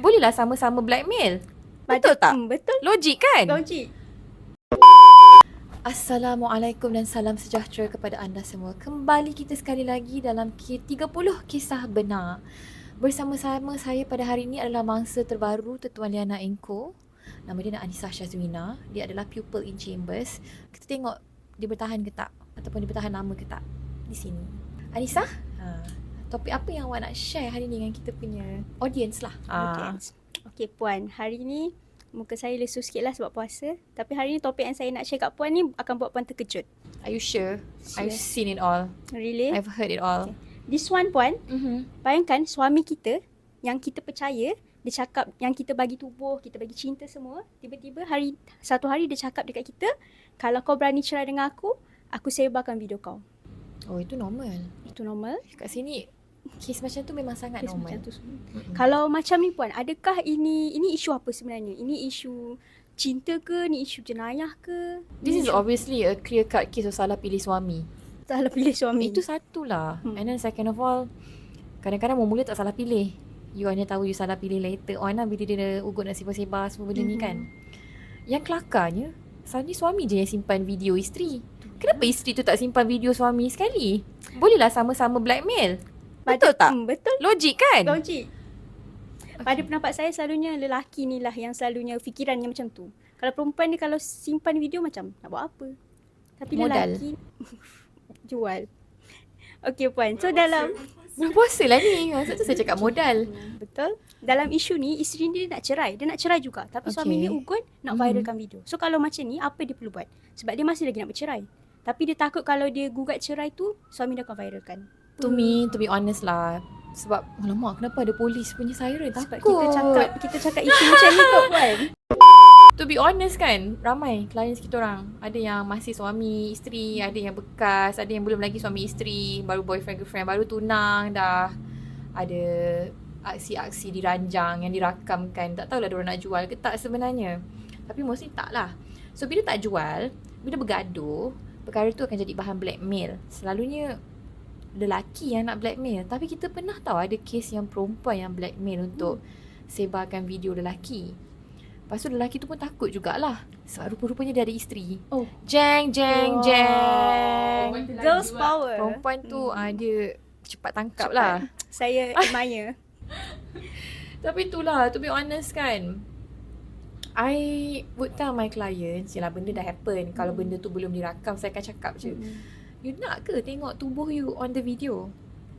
Bolehlah sama-sama blackmail. Betul tak? Betul. Logik kan? Logik. Assalamualaikum dan salam sejahtera kepada anda semua. Kembali kita sekali lagi dalam 30 kisah benar. Bersama-sama saya pada hari ini adalah mangsa terbaru Tuan Liana Engko. Nama dia Anisah Syazwina. Dia adalah pupil in Chambers. Kita tengok dia bertahan ke tak, ataupun dia bertahan lama ke tak di sini. Anisah, topik apa yang awak nak share hari ni dengan kita punya audience lah? Okey Puan, hari ni muka saya lesu sikit lah sebab puasa. Tapi hari ni topik yang saya nak share kat Puan ni akan buat Puan terkejut. Are you sure? I've seen it all. Really? I've heard it all. Okay. This one Puan, bayangkan suami kita yang kita percaya, dia cakap yang kita bagi tubuh, kita bagi cinta semua. Tiba-tiba satu hari dia cakap dekat kita, kalau kau berani cerai dengan aku sebarkan video kau. Oh, itu normal. Itu normal. Kat sini kes macam tu memang sangat Kes normal. macam tu. Kalau macam ni Puan, adakah ini isu apa sebenarnya? Ini isu cinta ke? Ini isu jenayah ke? This is obviously a clear cut case of salah pilih suami. Salah pilih suami. Itu satulah. And then second of all, kadang-kadang mula tak salah pilih. You hanya tahu you salah pilih later on lah bila dia ugut nak sebar-sebar semua benda ni kan. Yang kelakarnya, selalunya suami je yang simpan video isteri. Kenapa isteri tu tak simpan video suami sekali? Bolehlah sama-sama blackmail. Betul tak? Betul. Logik kan? Logik. Pada pendapat saya selalunya lelaki ni lah yang selalunya fikirannya macam tu. Kalau perempuan ni kalau simpan video macam nak buat apa? Tapi Modal. lelaki jual. Okey Puan. So dalam Puasa lah ni. Maksud tu saya cakap modal. betul. Dalam isu ni isteri dia nak cerai. Dia nak cerai juga. Tapi suami dia ugut nak viralkan video. So kalau macam ni apa dia perlu buat? Sebab dia masih lagi nak bercerai. Tapi dia takut kalau dia gugat cerai tu suami dia akan viralkan. To be honest lah. Sebab alamak kenapa ada polis punya siren? Sebab Takut. kita cakap isu macam ni kot Puan. To be honest kan, ramai clients kita orang. Ada yang masih suami, isteri, ada yang bekas, ada yang belum lagi suami isteri, baru boyfriend girlfriend, baru tunang dah. Ada aksi-aksi diranjang yang dirakamkan. Tak tahulah diorang nak jual ke tak sebenarnya. Tapi mostly tak lah. So bila tak jual, bila bergaduh, perkara tu akan jadi bahan blackmail. Selalunya lelaki yang nak blackmail. Tapi kita pernah tahu ada kes yang perempuan yang blackmail untuk sebarkan video lelaki. Lepas tu lelaki tu pun takut jugalah. Sebab rupa-rupanya dia ada isteri. Oh. Jeng. Girls power. Perempuan tu dia cepat tangkap lah. Saya admire. Tapi itulah, to be honest kan, I would tell my clients, yelah benda dah happen. Kalau benda tu belum dirakam, saya akan cakap je. You nak ke tengok tubuh you on the video?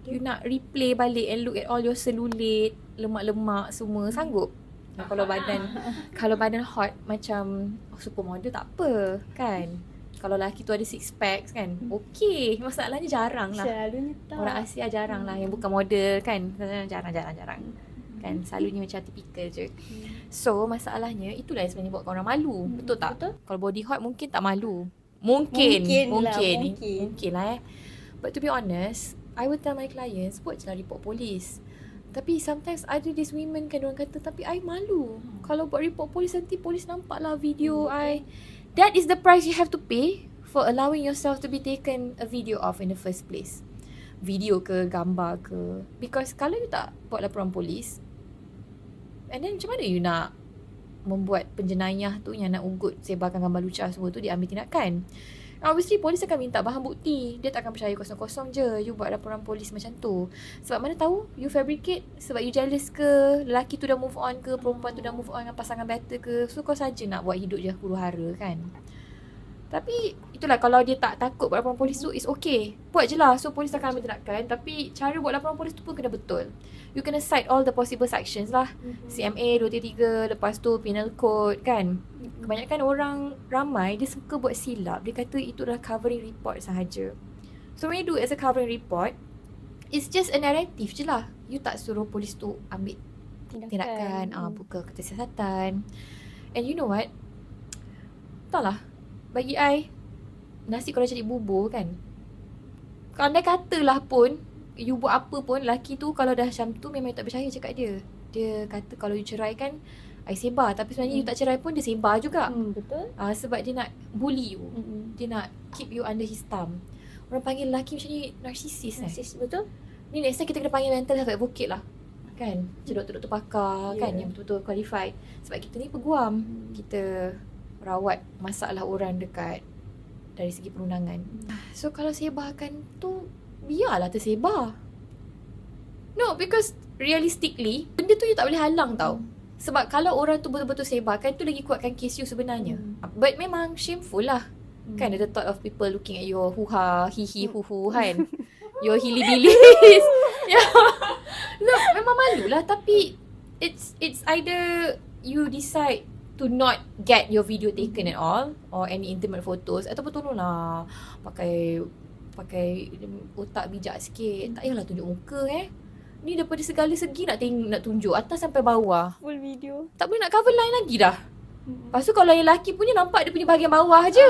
You nak replay balik and look at all your cellulite, lemak-lemak semua, sanggup? Kalau badan hot macam supermodel tak apa kan. Kalau lelaki tu ada six packs kan, okey. Masalahnya jarang lah. Selalunya tak. Orang Asia jarang lah yang bukan model kan. Jarang. Kan selalunya macam typical je. So masalahnya itulah yang sebenarnya buat orang malu. Betul tak? Betul. Kalau body hot mungkin tak malu. Mungkin lah. But to be honest, I will tell my clients, buat je lah report polis. Tapi sometimes ada these women kan, orang kata, tapi I malu. Kalau buat report polis, nanti polis nampak lah video I. That is the price you have to pay for allowing yourself to be taken a video of in the first place. Video ke, gambar ke. Because kalau you tak buat laporan polis, and then macam mana you nak membuat penjenayah tu yang nak ugut, sebarkan gambar lucah semua tu, dia ambil tindakan. Obviously polis akan minta bahan bukti. Dia tak akan percaya kosong-kosong je you buat laporan polis macam tu. Sebab mana tahu you fabricate sebab you jealous ke, lelaki tu dah move on ke, perempuan tu dah move on dengan pasangan better ke. So kau saja nak buat hidup je huru-hara kan. Tapi itulah, kalau dia tak takut buat laporan polis tu, it's okay. Buat je lah. So polis akan ambil tindakan. Tapi cara buat laporan polis tu pun kena betul. You kena cite all the possible sections lah. CMA 233, lepas tu penal code kan. Kebanyakan orang ramai dia suka buat silap. Dia kata itu adalah covering report sahaja. So when you do as a covering report, it's just a narrative je lah. You tak suruh polis tu ambil tindakan, buka kertas siasatan. And you know what? Entahlah, bagi I, nasi kalau jadi bubur kan, kalau andai katalah pun you buat apa pun, lelaki tu kalau dah macam tu memang you tak percaya cakap dia. Dia kata kalau you cerai kan I sebar. Tapi sebenarnya you tak cerai pun dia sebar juga. Betul. Sebab dia nak bully you. Dia nak keep you under his thumb. Orang panggil lelaki macam ni narcissist. Narcissist, betul. Ni next time kita kena panggil mental health advocate lah. kan. Macam doktor-doktor pakar kan, yang betul-betul qualified. Sebab kita ni peguam. Kita rawat masalah orang dekat dari segi perundangan. So kalau sebarkan tu, biarlah tersebar. No, because realistically, benda tu you tak boleh halang tau. Sebab kalau orang tu betul-betul sebarkan, tu lagi kuatkan kes you sebenarnya. But memang shameful lah. Kan, the thought of people looking at your hoo-ha, hi-hi, hu-hu kan. Your hilly-billies. Yeah. No, memang malu lah. Tapi it's either you decide to not get your video taken at all, or any intimate photos, ataupun tolonglah pakai otak bijak sikit. Tak payahlah tunjuk muka Ni daripada segala segi nak tunjuk atas sampai bawah. Full video. Tak boleh nak cover line lagi dah. Lepas tu kalau yang lelaki punya nampak dia punya bahagian bawah je.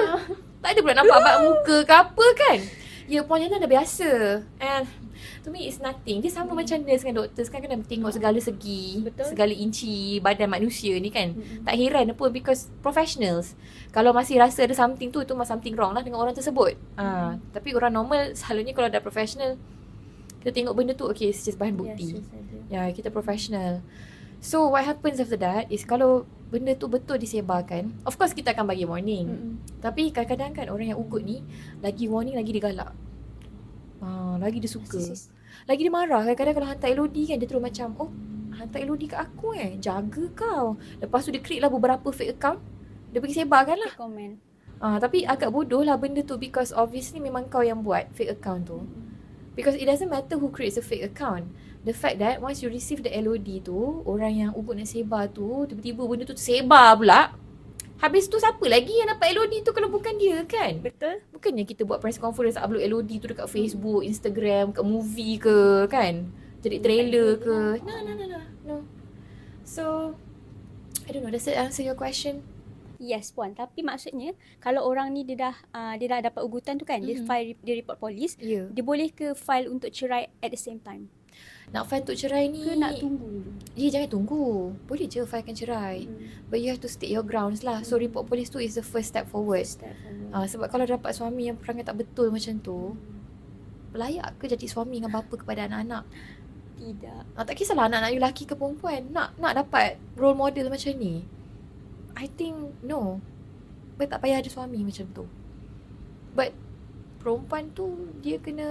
Tak ada pula nampak bak muka ke apa kan. Ya, puan Yana dah biasa. And to me it's nothing. Dia sama macam nurse dengan doktor. Sekarang kan tengok segala segi. Betul. Segala inci badan manusia ni kan. Tak heran apa, because professionals. Kalau masih rasa ada something tu, itu something wrong lah dengan orang tersebut. Tapi orang normal selalunya kalau dah professional, kita tengok benda tu, okay, it's just bahan bukti. Ya, kita professional. So what happens after that is, kalau benda tu betul disebarkan, of course kita akan bagi warning. Tapi kadang-kadang kan orang yang ugut ni, lagi warning lagi dia galak. Lagi dia suka. Lagi dia marah. Kadang-kadang kalau hantar LOD kan, dia terus macam, oh, hantar LOD kat aku jaga kau. Lepas tu dia create lah beberapa fake account, dia pergi sebarkan lah. Komen. Tapi agak bodoh lah benda tu, because obviously memang kau yang buat fake account tu. Because it doesn't matter who creates a fake account. The fact that once you receive the LOD tu, orang yang ugut nak sebar tu, tiba-tiba benda tu tersebar pula. Habis tu siapa lagi yang dapat LOD tu kalau bukan dia kan? Betul. Bukannya kita buat press conference upload LOD tu dekat Facebook, Instagram, kat movie ke kan? Jadi trailer ke? No. So, I don't know, does that answer your question? Yes puan, tapi maksudnya kalau orang ni dia dah dapat ugutan tu kan, dia report polis, dia boleh ke file untuk cerai at the same time? Nak file untuk cerai ni ke nak tunggu dulu? Jangan tunggu. Boleh je filekan cerai. But you have to stick your grounds lah. So report polis tu is the first step forward. Sebab kalau dapat suami yang perangai tak betul macam tu, layak ke jadi suami dengan bapa kepada anak-anak? Tidak. Tak kisahlah anak-anak you lelaki ke perempuan, nak dapat role model macam ni, I think no. But tak payah ada suami macam tu. But perempuan tu, dia kena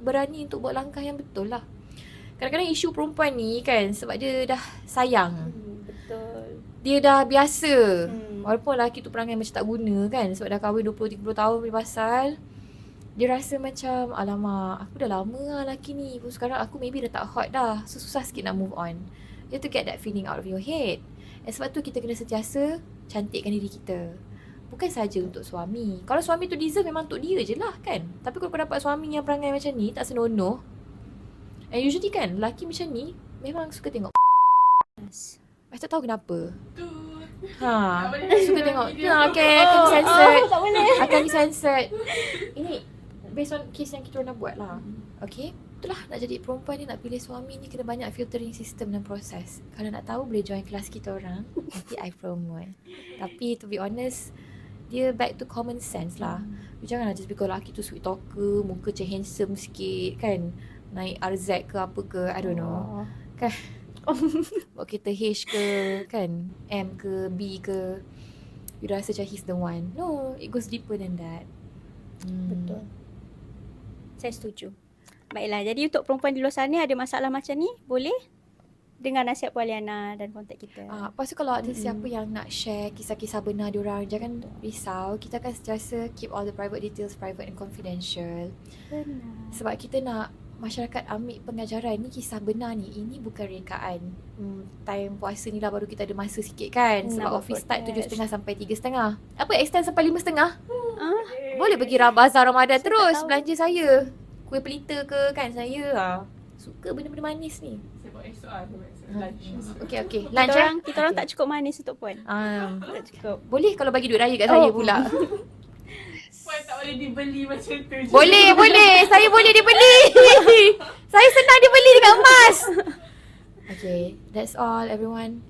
berani untuk buat langkah yang betul lah. Kadang-kadang isu perempuan ni kan, sebab dia dah sayang. Betul. Dia dah biasa. Walaupun lelaki tu perangai macam tak guna kan, sebab dah kahwin 20-30 tahun punya pasal, dia rasa macam, alamak, aku dah lama lah lelaki ni, sekarang aku maybe dah tak hot dah, so susah sikit nak move on. You have to get that feeling out of your head. Sebab tu kita kena sentiasa cantikkan diri kita. Bukan saja untuk suami. Kalau suami tu deserve, memang untuk dia je lah kan. Tapi kalau kau dapat suami yang perangai macam ni, tak senonoh, and usually kan, lelaki macam ni memang suka tengok. I tak tahu kenapa. Suka tengok. Okay, akan censored. Tak boleh. Akan censored. Ini based on case yang kita nak buat lah. Okay. Itulah, nak jadi perempuan ni, nak pilih suami ni, kena banyak filtering system dan proses. Kalau nak tahu, boleh join kelas kita orang. Nanti I promote. Tapi to be honest, dia back to common sense lah. Janganlah just because lelaki tu sweet talker, muka macam handsome sikit kan, naik RZ ke apa ke, I don't know. Kan? Buat kita H ke kan, M ke, B ke, you rasa macam he's the one. No, it goes deeper than that. Betul. Saya setuju. Baiklah, jadi untuk perempuan di luar sana ada masalah macam ni, boleh dengar nasihat Puan Liana dan kontak kita. Lepas tu kalau ada siapa yang nak share kisah-kisah benar diorang, jangan risau. Kita akan sentiasa keep all the private details private and confidential. Benar. Sebab kita nak masyarakat ambil pengajaran ni, kisah benar ni, ini bukan rekaan. Time puasa ni lah baru kita ada masa sikit kan. Sebab office start 7.30 sampai 3.30. Apa extend sampai 5.30? Boleh pergi bazar Ramadan saya terus belanja saya. Kuih pelita ke kan, saya suka benda-benda manis ni. Saya buat esok lunch. Okay. Lunch kita orang tak cukup manis untuk Puan. Tak cukup. Boleh kalau bagi duit raya kat saya pula. Puan tak boleh dibeli macam tu je. Boleh. Saya boleh dibeli. Saya senang dibeli dengan emas. Okay, that's all everyone.